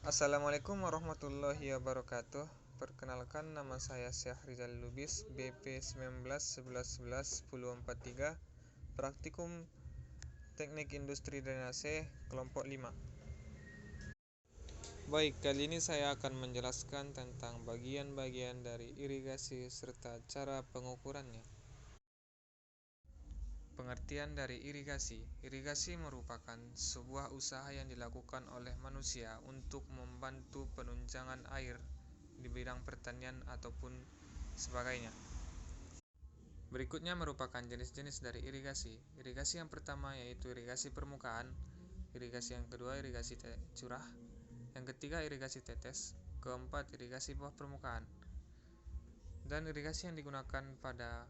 Assalamualaikum warahmatullahi wabarakatuh. Perkenalkan, nama saya Syekh Rizal Lubis, BP 19 11 11 1043, Praktikum Teknik Industri Drainase, kelompok 5. Baik, kali ini saya akan menjelaskan tentang bagian-bagian dari irigasi serta cara pengukurannya. Pengertian dari irigasi. Irigasi merupakan sebuah usaha yang dilakukan oleh manusia untuk membantu penunjangan air di bidang pertanian ataupun sebagainya. Berikutnya merupakan jenis-jenis dari irigasi. Irigasi yang pertama yaitu irigasi permukaan, irigasi yang kedua irigasi curah, yang ketiga irigasi tetes, keempat irigasi bawah permukaan. Dan irigasi yang digunakan pada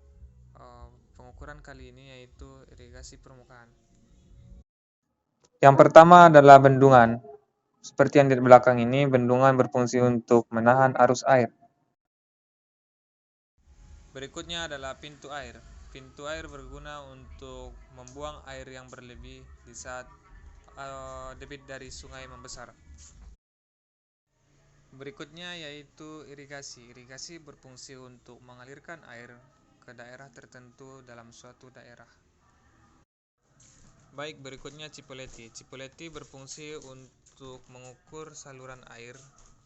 pengukuran kali ini yaitu irigasi permukaan. Yang pertama adalah bendungan. Seperti yang di belakang ini, bendungan berfungsi untuk menahan arus air. Berikutnya adalah pintu air. Pintu air berguna untuk membuang air yang berlebih di saat debit dari sungai membesar. Berikutnya yaitu irigasi. Irigasi berfungsi untuk mengalirkan air ke daerah tertentu dalam suatu daerah. Baik, berikutnya Cipolletti. Cipolletti berfungsi untuk mengukur saluran air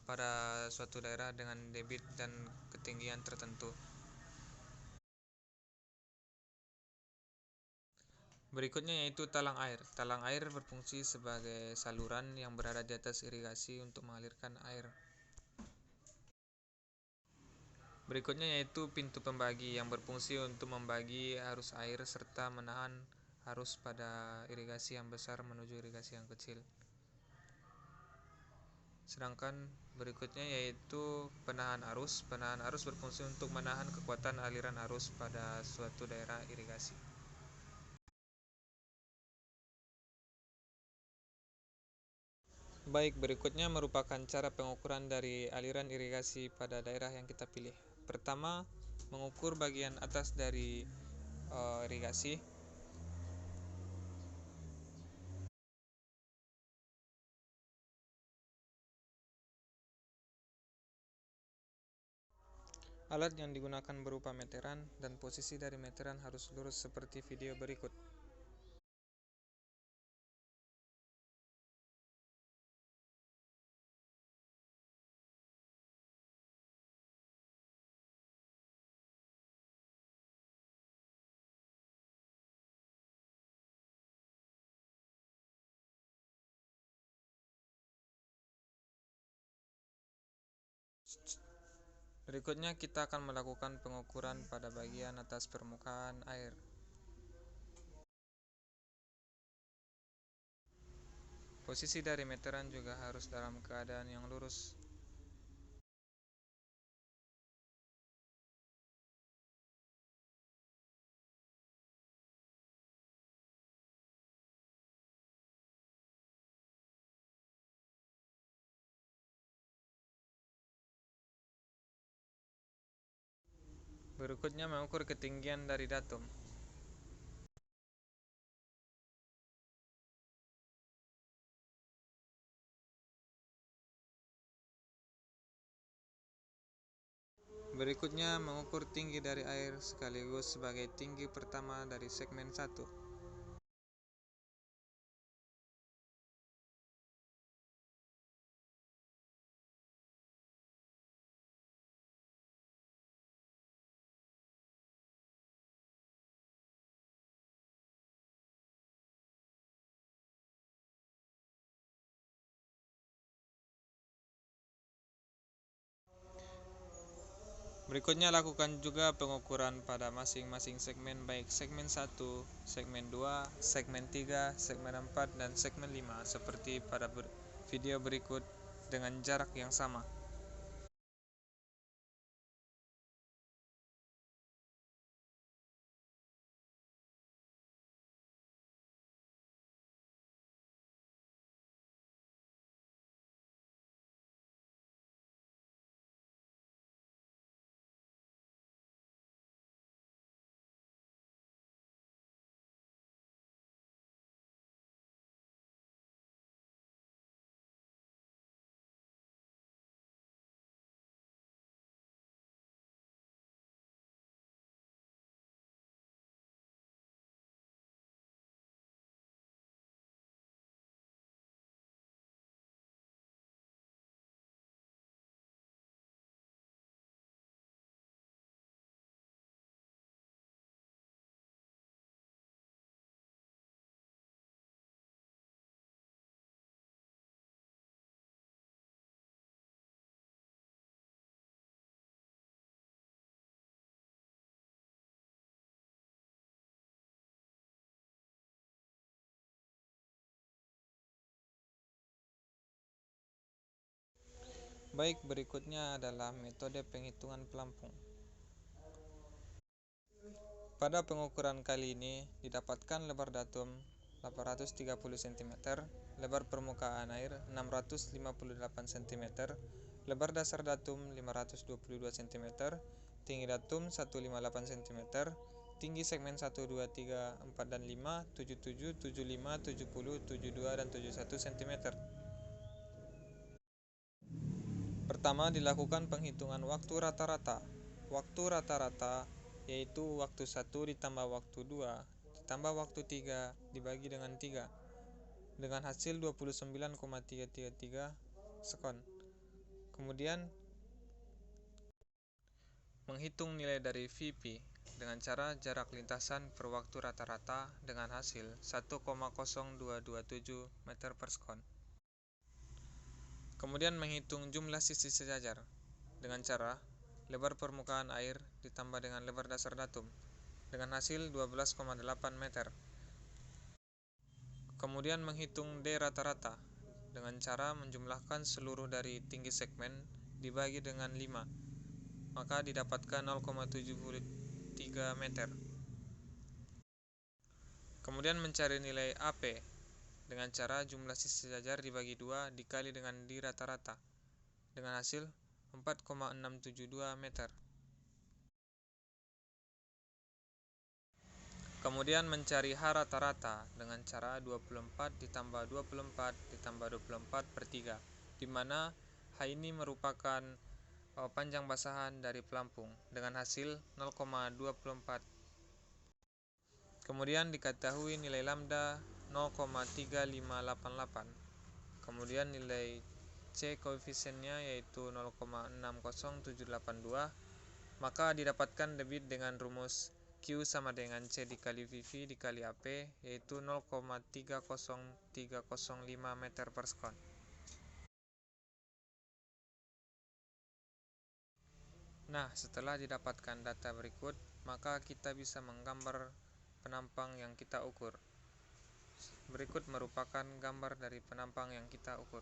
pada suatu daerah dengan debit dan ketinggian tertentu. Berikutnya yaitu talang air. Talang air berfungsi sebagai saluran yang berada di atas irigasi untuk mengalirkan air. Berikutnya yaitu pintu pembagi yang berfungsi untuk membagi arus air serta menahan arus pada irigasi yang besar menuju irigasi yang kecil. Sedangkan berikutnya yaitu penahan arus. Penahan arus berfungsi untuk menahan kekuatan aliran arus pada suatu daerah irigasi. Baik, berikutnya merupakan cara pengukuran dari aliran irigasi pada daerah yang kita pilih. Pertama, mengukur bagian atas dari irigasi. Alat yang digunakan berupa meteran dan posisi dari meteran harus lurus seperti video berikut. Berikutnya kita akan melakukan pengukuran pada bagian atas permukaan air. Posisi dari meteran juga harus dalam keadaan yang lurus. Berikutnya mengukur ketinggian dari datum. Berikutnya mengukur tinggi dari air sekaligus sebagai tinggi pertama dari segmen 1. Berikutnya lakukan juga pengukuran pada masing-masing segmen baik segmen 1, segmen 2, segmen 3, segmen 4, dan segmen 5 seperti pada video berikut dengan jarak yang sama. terbaik berikutnya adalah metode penghitungan pelampung. Pada pengukuran kali ini didapatkan lebar datum 830 cm, lebar permukaan air 658 cm, lebar dasar datum 522 cm, tinggi datum 158 cm, tinggi segmen 1, 2, 3, 4, dan 5, 77, 75, 70, 72, dan 71 cm. Pertama, dilakukan penghitungan waktu rata-rata. Waktu rata-rata yaitu waktu 1 ditambah waktu 2 ditambah waktu 3 dibagi dengan 3 dengan hasil 29,333 sekon. Kemudian menghitung nilai dari VP dengan cara jarak lintasan per waktu rata-rata dengan hasil 1,0227 meter per sekon. Kemudian menghitung jumlah sisi sejajar dengan cara lebar permukaan air ditambah dengan lebar dasar datum dengan hasil 12,8 meter. Kemudian menghitung D rata-rata dengan cara menjumlahkan seluruh dari tinggi segmen dibagi dengan 5, maka didapatkan 0,73 meter. Kemudian mencari nilai AP dengan cara jumlah sisi sejajar dibagi 2 dikali dengan D rata-rata dengan hasil 4,672 meter. Kemudian mencari H rata-rata dengan cara 24 ditambah 24 ditambah 24 per 3, di mana H ini merupakan panjang basahan dari pelampung dengan hasil 0,24. Kemudian diketahui nilai lambda 0,3588. Kemudian nilai C koefisiennya yaitu 0,60782, maka didapatkan debit dengan rumus Q sama dengan C dikali VV dikali AP yaitu 0,30305 meter per sekon. Nah, setelah didapatkan data berikut, maka kita bisa menggambar penampang yang kita ukur. Berikut merupakan gambar dari penampang yang kita ukur.